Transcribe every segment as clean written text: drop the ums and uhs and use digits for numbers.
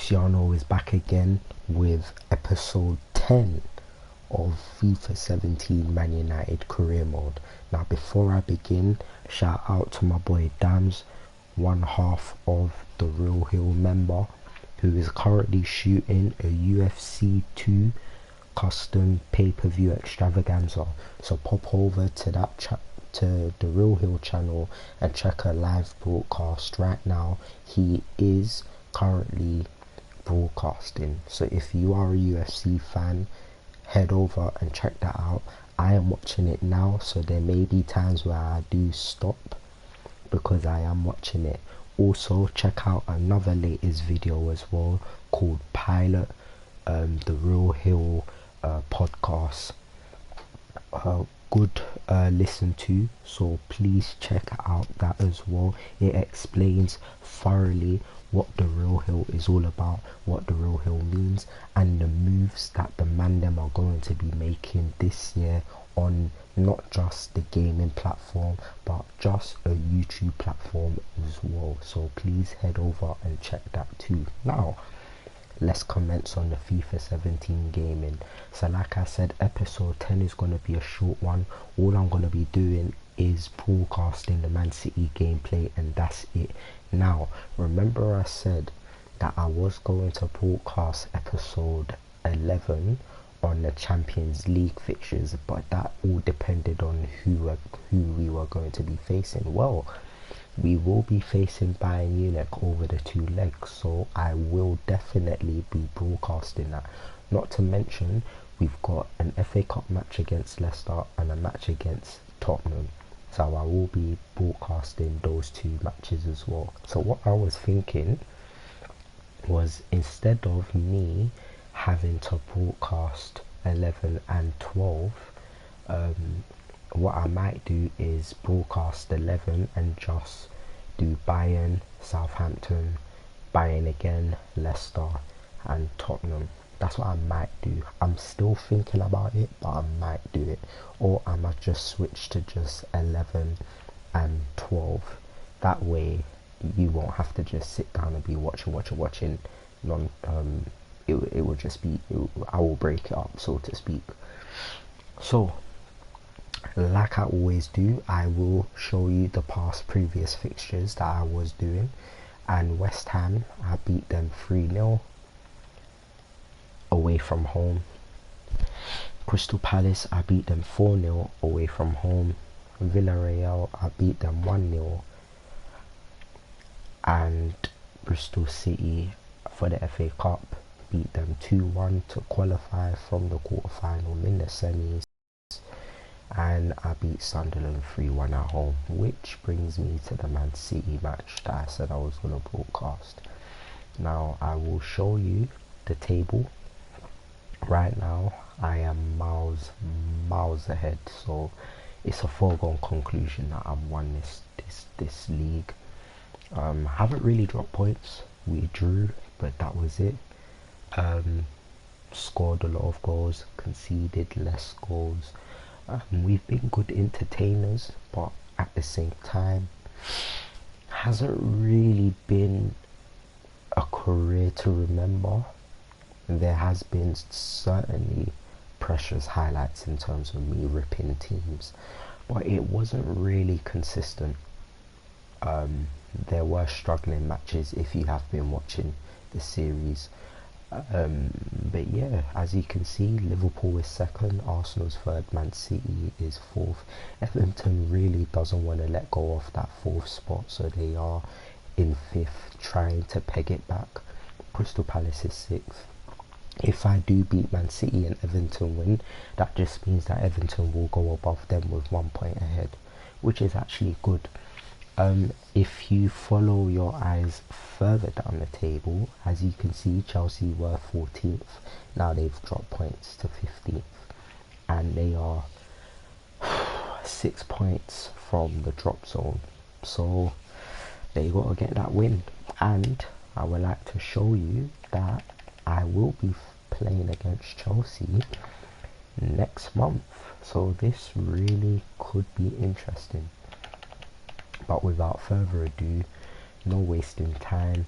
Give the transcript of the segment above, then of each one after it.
Luciano is back again with episode 10 of FIFA 17 Man United career mode. Now before I begin, shout out to my boy Dams, one half of the Real Hill member, who is currently shooting a UFC 2 custom pay-per-view extravaganza. So pop over to that to the Real Hill channel and check a live broadcast right now. He is currently broadcasting, so if you are a UFC fan, head over and check that out. I am watching it now, so there may be times where I do stop because I am watching it. Also check out another latest video as well called Pilot, the Real Hill podcast. Good listen to, so please check out that as well. It explains thoroughly what the Real Hill is all about, what the Real Hill means, and the moves that the man them are going to be making this year on not just the gaming platform but just a YouTube platform as well. So please head over and check that too. Now let's commence on the FIFA 17 gaming. So like I said, episode 10 is going to be a short one. All I'm going to be doing is broadcasting the Man City gameplay, and that's it. Now remember I said that I was going to broadcast episode 11 on the Champions League fixtures, but that all depended on who we were going to be facing. Well, we will be facing Bayern Munich over the two legs, so I will definitely be broadcasting that. Not to mention, we've got an FA Cup match against Leicester and a match against Tottenham, so I will be broadcasting those two matches as well. So what I was thinking was, instead of me having to broadcast 11 and 12, what I might do is broadcast 11 and just do Bayern, Southampton, Bayern again, Leicester and Tottenham. That's what I might do. I'm still thinking about it, but I might do it. Or I might just switch to just 11 and 12. That way you won't have to just sit down and be watching it will just be, I will break it up, so to speak. So like I always do, I will show you the previous fixtures that I was doing. And West Ham, I beat them 3-0 away from home. Crystal Palace, I beat them 4-0 away from home. Villarreal, I beat them 1-0. And Bristol City, for the FA Cup, beat them 2-1 to qualify from the quarterfinal in the semis. And I beat Sunderland 3-1 at home, which brings me to the Man City match that I said I was going to broadcast. Now I will show you the table. Right now I am miles ahead, so it's a foregone conclusion that I've won this league. Haven't really dropped points. We drew, but that was it. Scored a lot of goals, conceded less goals. We've been good entertainers, but at the same time hasn't really been a career to remember. There has been certainly precious highlights in terms of me ripping teams, but it wasn't really consistent. There were struggling matches if you have been watching the series. But yeah, as you can see, Liverpool is second, Arsenal's third, Man City is fourth. Everton really doesn't want to let go of that fourth spot, so they are in fifth, trying to peg it back. Crystal Palace is sixth. If I do beat Man City and Everton win, that just means that Everton will go above them with 1 point ahead, which is actually good. If you follow your eyes further down the table, as you can see, Chelsea were 14th. Now they've dropped points to 15th, and they are 6 points from the drop zone. So they got to get that win. And I would like to show you that I will be playing against Chelsea next month, so this really could be interesting. But without further ado, no wasting time,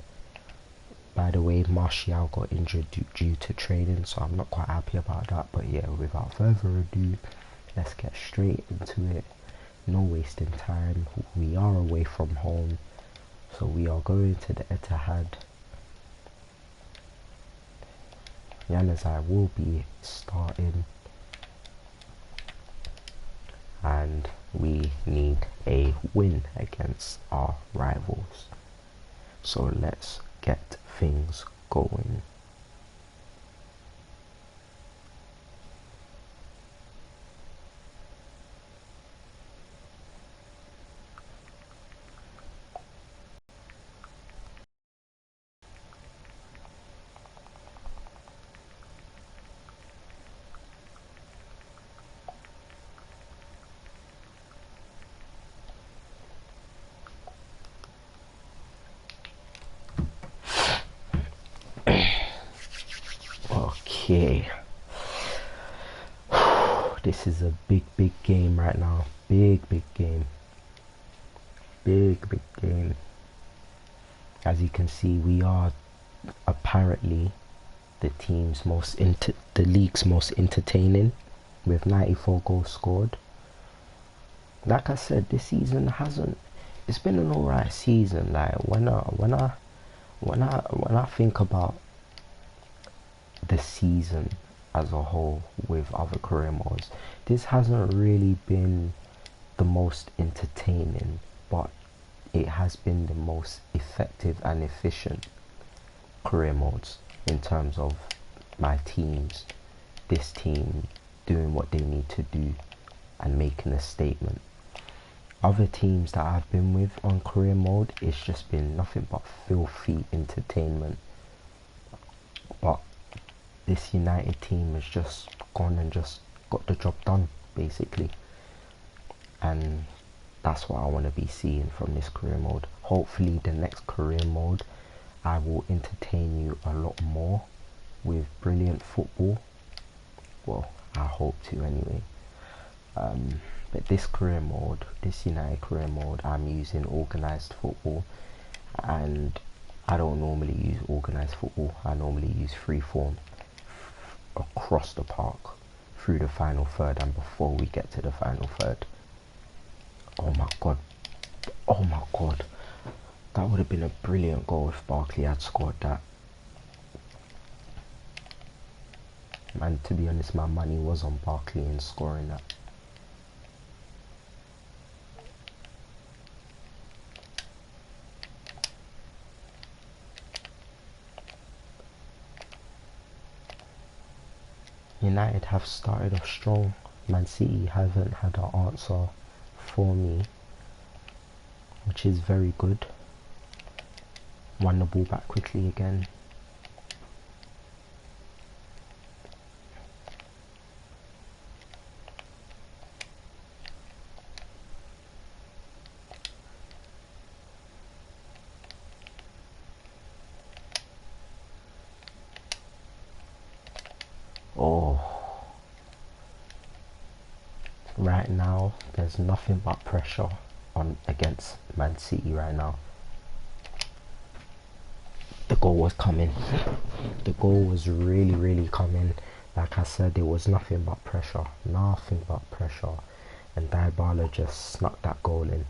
By the way, Martial got injured due to training, so I'm not quite happy about that. But yeah, without further ado, let's get straight into it. No wasting time. We are away from home, so we are going to the Etihad. Januzaj will be starting, and we need a win against our rivals. So let's get things going. Okay, this is a big game right now. Big game. Big game. As you can see, we are apparently the league's most entertaining, with 94 goals scored. Like I said, this season it's been an alright season. Like when I think about the season as a whole with other career modes, this hasn't really been the most entertaining, but it has been the most effective and efficient career modes in terms of my teams, this team doing what they need to do and making a statement. Other teams that I've been with on career mode, it's just been nothing but filthy entertainment. But this United team has just gone and just got the job done, basically. And that's what I want to be seeing from this career mode. Hopefully the next career mode, I will entertain you a lot more with brilliant football. Well, I hope to anyway. But this career mode, this United career mode, I'm using organised football, and I don't normally use organised football. I normally use freeform across the park through the final third and before we get to the final third. Oh my god, that would have been a brilliant goal if Barkley had scored that. And to be honest, my money was on Barkley in scoring that. United have started off strong. Man City haven't had an answer for me, which is very good. Won the ball back quickly again. Oh, right now there's nothing but pressure on against Man City right now. The goal was coming. The goal was really coming. Like I said, there was nothing but pressure. Nothing but pressure. And Dybala just snuck that goal in.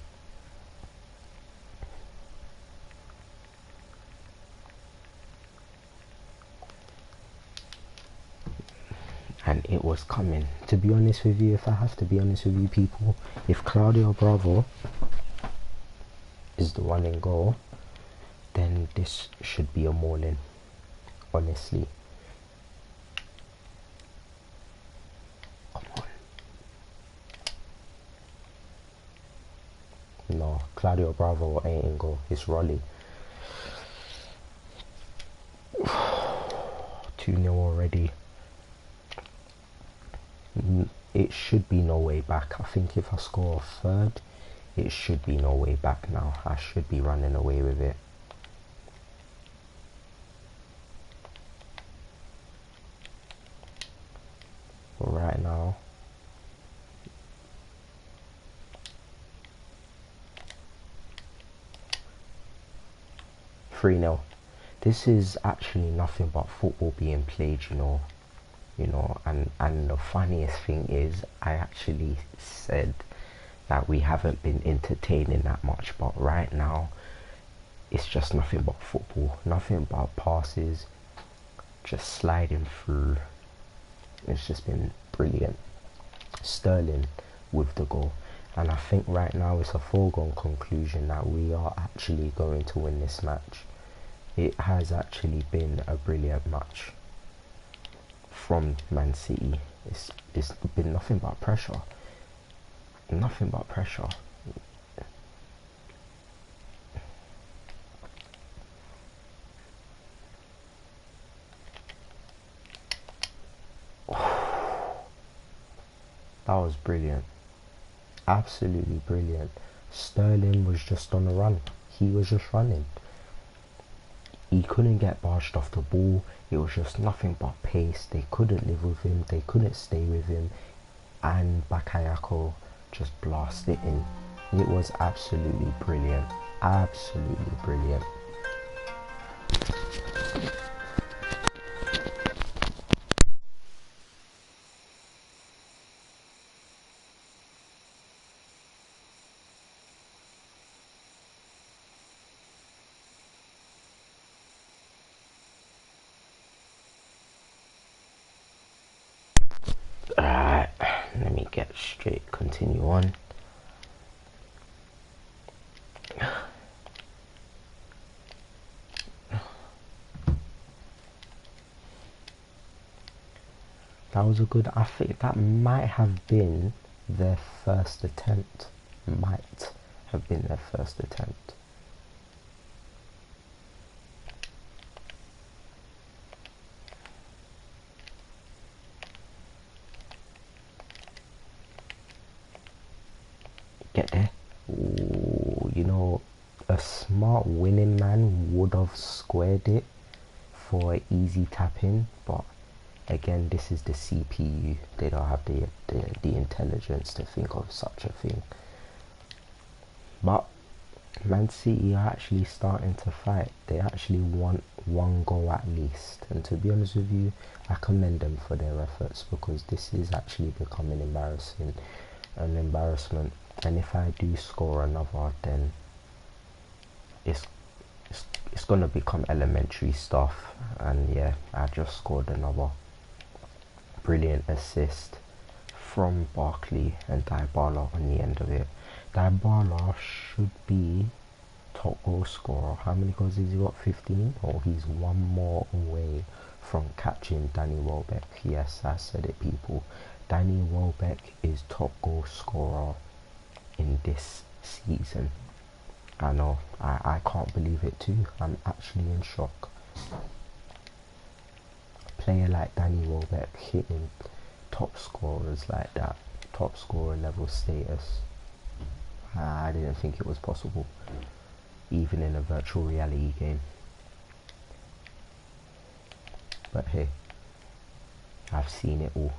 And it was coming. To be honest with you, if I have to be honest with you people, if Claudio Bravo is the one in goal, then this should be a maul-in, honestly. Come on. No, Claudio Bravo ain't in goal, it's Rolly. 2-0 already. It should be no way back. I think if I score a third, it should be no way back now. I should be running away with it. But right now, $3-0. this is actually nothing but football being played, and the funniest thing is I actually said that we haven't been entertaining that much, but right now it's just nothing but football, nothing but passes, just sliding through. It's just been brilliant. Sterling with the goal, and I think right now it's a foregone conclusion that we are actually going to win this match. It has actually been a brilliant match from Man City. It's been nothing but pressure. Nothing but pressure. That was brilliant. Absolutely brilliant. Sterling was just on a run. He was just running. He couldn't get barged off the ball. It was just nothing but pace. They couldn't live with him. They couldn't stay with him. And Bakayoko just blasted it in. It was absolutely brilliant. Absolutely brilliant. Alright, let me get straight, continue on. That was a good, I think that might have been their first attempt. Might have been their first attempt. Get there. Ooh, a smart winning man would have squared it for an easy tap in, but again, this is the CPU. They don't have the intelligence to think of such a thing. But Man City are actually starting to fight. They actually want one goal at least. And to be honest with you, I commend them for their efforts, because this is actually becoming an embarrassment. And if I do score another, then it's going to become elementary stuff. And yeah, I just scored another brilliant assist from Barkley and Dybala on the end of it. Dybala should be top goal scorer. How many goals has he got? 15? Or he's one more away from catching Danny Welbeck. Yes, I said it, people. Danny Welbeck is top goal scorer in this season. I know, I can't believe it too. I'm actually in shock. A player like Danny Welbeck hitting top scorers like that, top scorer level status. I didn't think it was possible, even in a virtual reality game. But hey, I've seen it all.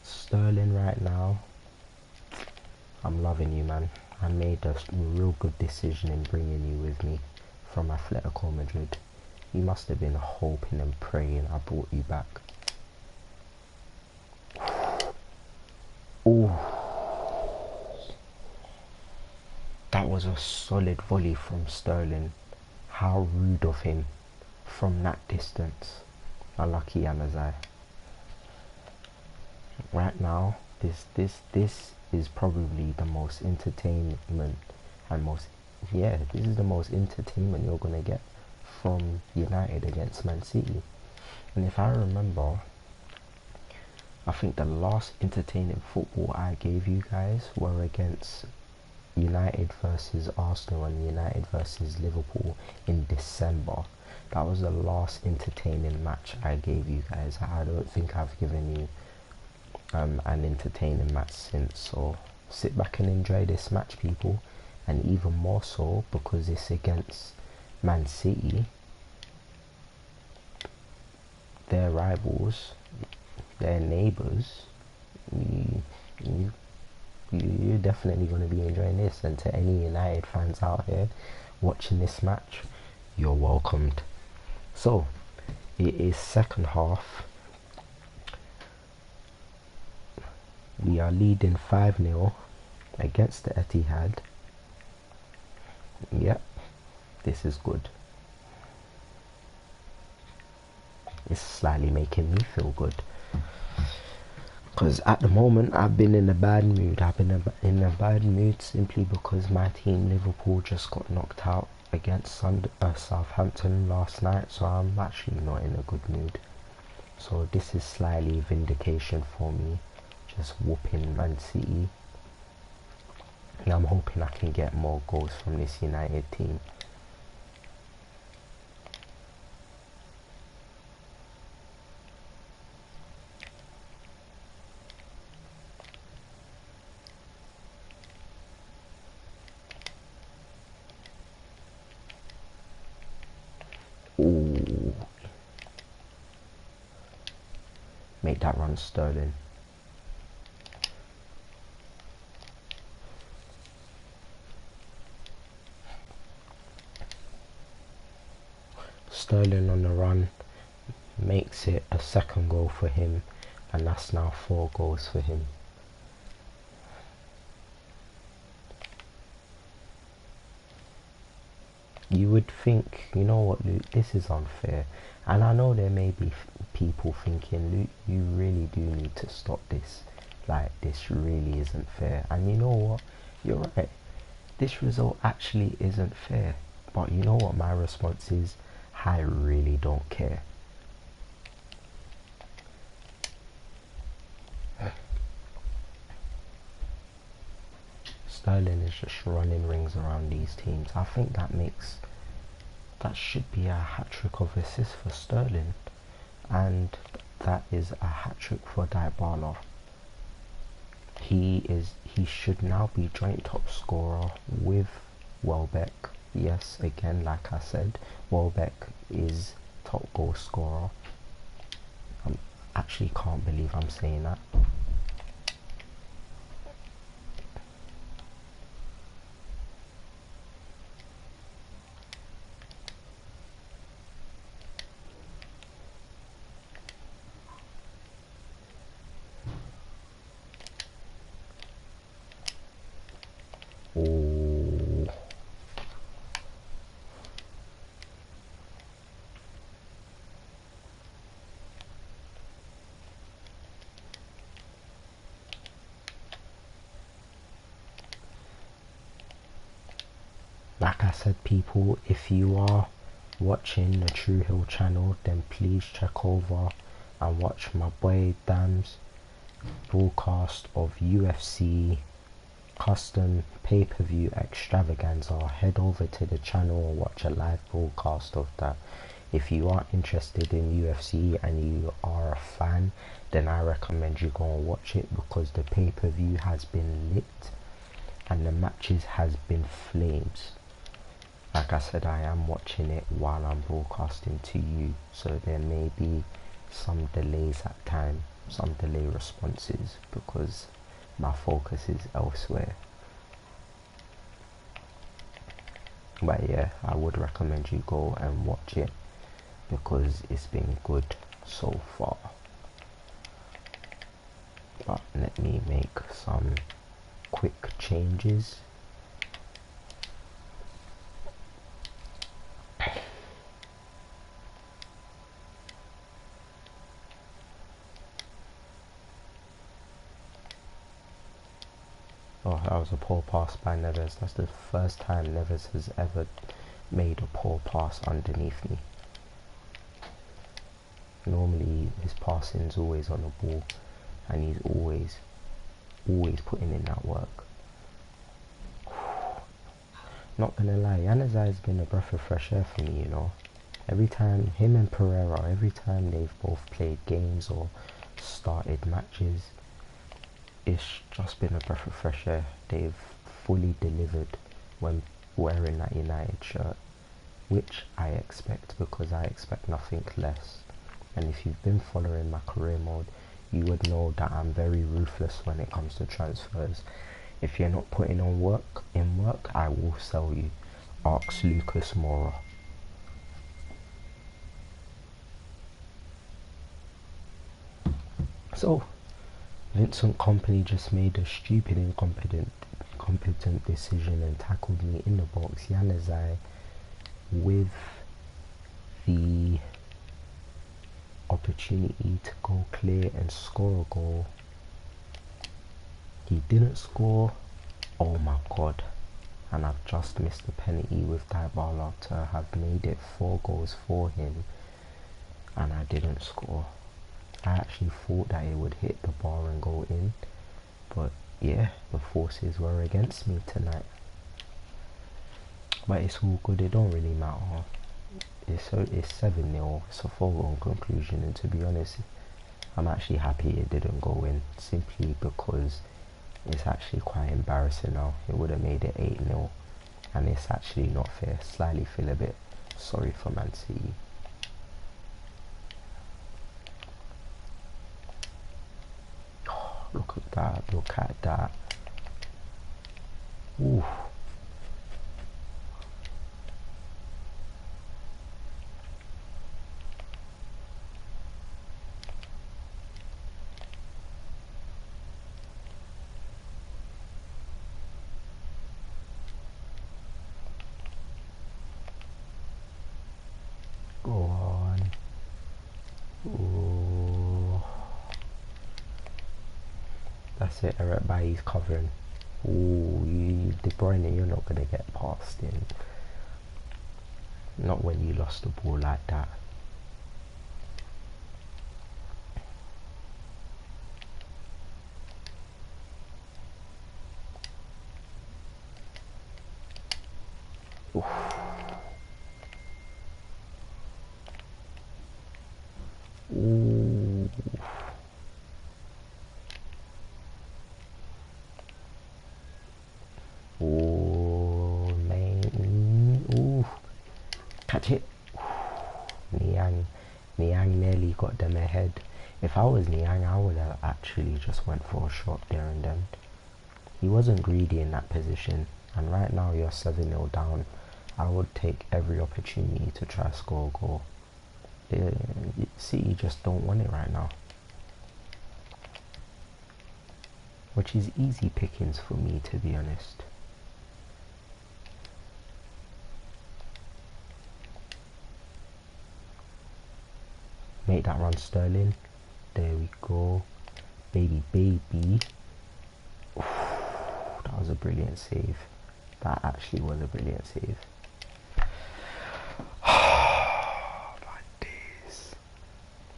Sterling right now, I'm loving you, man. I made a real good decision in bringing you with me from Atletico Madrid. You must have been hoping and praying I brought you back. Oh, that was a solid volley from Sterling. How rude of him from that distance. Unlucky Amazai. Right now, this is probably the most entertainment and this is the most entertainment you're gonna get from United against Man City. And if I remember, I think the last entertaining football I gave you guys were against United versus Arsenal and United versus Liverpool in December. That was the last entertaining match I gave you guys. I don't think I've given you an entertaining match since, so sit back and enjoy this match, people. And even more so because it's against Man City, their rivals, their neighbours. You're definitely going to be enjoying this. And to any United fans out here watching this match, you're welcomed. So it is second half. We are leading 5-0 against the Etihad. Yep, this is good. It's slightly making me feel good. Because at the moment I've been in a bad mood. I've been in a bad mood simply because my team Liverpool just got knocked out against Southampton last night. So I'm actually not in a good mood. So this is slightly vindication for me. Just whooping Man City. And I'm hoping I can get more goals from this United team. Ooh. Make that run, Sterling. Sterling on the run makes it a second goal for him, and that's now 4 goals for him. You would think, you know what, Luke, this is unfair. And I know there may be people thinking, Luke, you really do need to stop this. Like, this really isn't fair. And you know what, you're right. This result actually isn't fair. But you know what my response is? I really don't care. Sterling is just running rings around these teams. I think that should be a hat-trick of assists for Sterling, and that is a hat-trick for Dybala. He should now be joint top scorer with Welbeck. Yes, again, like I said, Welbeck is top goal scorer. I actually can't believe I'm saying that. Oh. Like I said, people, if you are watching the True Hill channel, then please check over and watch my boy Dam's broadcast of UFC custom pay-per-view extravaganza. Head over to the channel and watch a live broadcast of that. If you are interested in UFC and you are a fan, then I recommend you go and watch it, because the pay-per-view has been lit and the matches has been flames. Like I said, I am watching it while I'm broadcasting to you, so there may be some delays at time, some delay responses, because my focus is elsewhere. But yeah, I would recommend you go and watch it, because it's been good so far. But let me make some quick changes. Oh, that was a poor pass by Neves. That's the first time Neves has ever made a poor pass underneath me. Normally his passing's always on the ball, and he's always putting in that work. Not gonna lie, Yanazai has been a breath of fresh air for me, you know. Every time, him and Pereira, every time they've both played games or started matches, it's just been a breath of fresh air. They've fully delivered when wearing that United shirt, which I expect, because I expect nothing less. And if you've been following my career mode, you would know that I'm very ruthless when it comes to transfers. If you're not putting on work, I will sell you. Ask Lucas Moura. So, Vincent Kompany just made a stupid, incompetent decision and tackled me in the box. Januzaj, with the opportunity to go clear and score a goal, he didn't score. Oh my god. And I've just missed the penalty with Dybala to have made it 4 goals for him, and I didn't score. I actually thought that it would hit the bar and go in, but yeah, the forces were against me tonight. But it's all good, it don't really matter. It's 7-0, it's a foregone conclusion, and to be honest, I'm actually happy it didn't go in, simply because it's actually quite embarrassing now. It would have made it 8-0, and it's actually not fair. Slightly feel a bit sorry for Man City. Look at that, look at that. Ooh. Go on. Ooh. That's it, Eric Bailly's covering. Ooh, De Bruyne, you're not going to get past him. Not when you lost the ball like that. Oof. Ooh. Oh man, ooh, catch it. Niang nearly got them ahead. If I was Niang, I would have actually just went for a shot there and then. He wasn't greedy in that position, and right now you're 7-0 down. I would take every opportunity to try to score a goal. City just don't want it right now, which is easy pickings for me, to be honest. Make that run, Sterling. There we go. Baby. Oof, that was a brilliant save. That actually was a brilliant save. My days.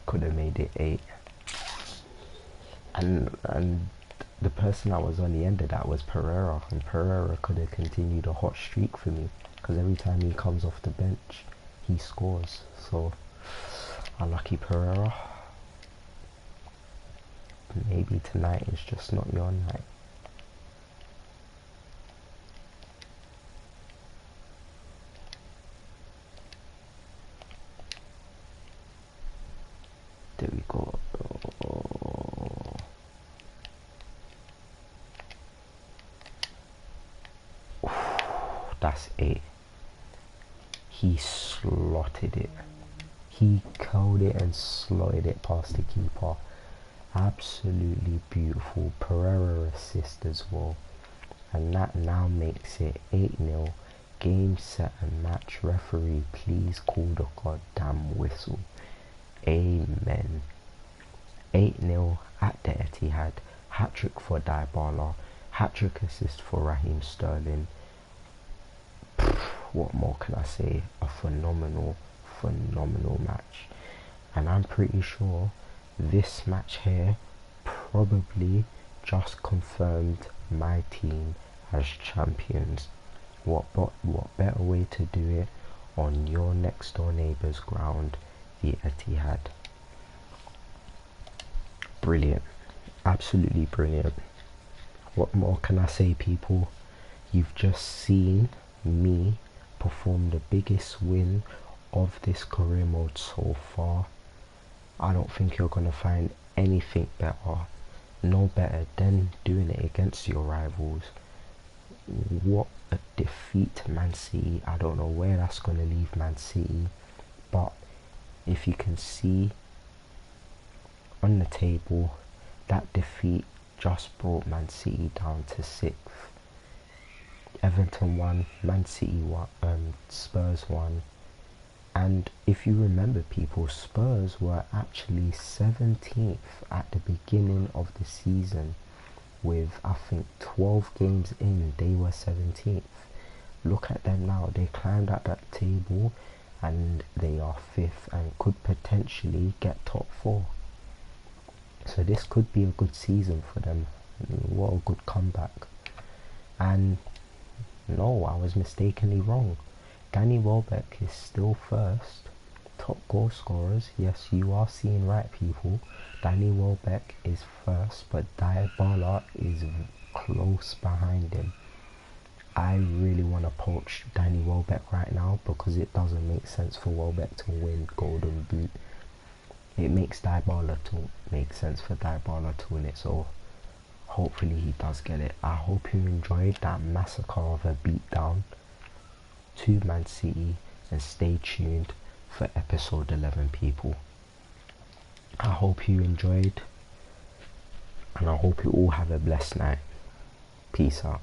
Could have made it 8. And the person that was on the end of that was Pereira. And Pereira could have continued a hot streak for me, because every time he comes off the bench, he scores. So, unlucky Pereira. Maybe tonight is just not your night. There we go. That's 8. He slotted it. He curled it and slotted it past the keeper. Absolutely beautiful. Pereira assist as well. And that now makes it 8-0. Game, set and match. Referee, please call the goddamn whistle. Amen. 8-0 at the Etihad. Hat-trick for Dybala. Hat-trick assist for Raheem Sterling. What more can I say? A phenomenal match. And I'm pretty sure this match here probably just confirmed my team as champions. What better way to do it on your next door neighbour's ground, the Etihad. Brilliant. Absolutely brilliant. What more can I say, people? You've just seen me perform the biggest win of this career mode so far. I don't think you're going to find anything better no better than doing it against your rivals. What a defeat to Man City. I don't know where that's going to leave Man City, but if you can see on the table, that defeat just brought Man City down to 6th. Everton won, Man City won, Spurs won. And if you remember, people, Spurs were actually 17th at the beginning of the season. With, I think, 12 games in, they were 17th. Look at them now. They climbed up that table and they are 5th and could potentially get top 4. So this could be a good season for them. What a good comeback. And no, I was mistakenly wrong. Danny Welbeck is still first. Top goal scorers. Yes, you are seeing right, people. Danny Welbeck is first, but Dybala is close behind him. I really want to poach Danny Welbeck right now because it doesn't make sense for Welbeck to win Golden Boot. It makes Dybala to make sense for Dybala to win it, so hopefully he does get it. I hope you enjoyed that massacre of a beatdown to Man City, and stay tuned for episode 11, people. I hope you enjoyed, and I hope you all have a blessed night. Peace out.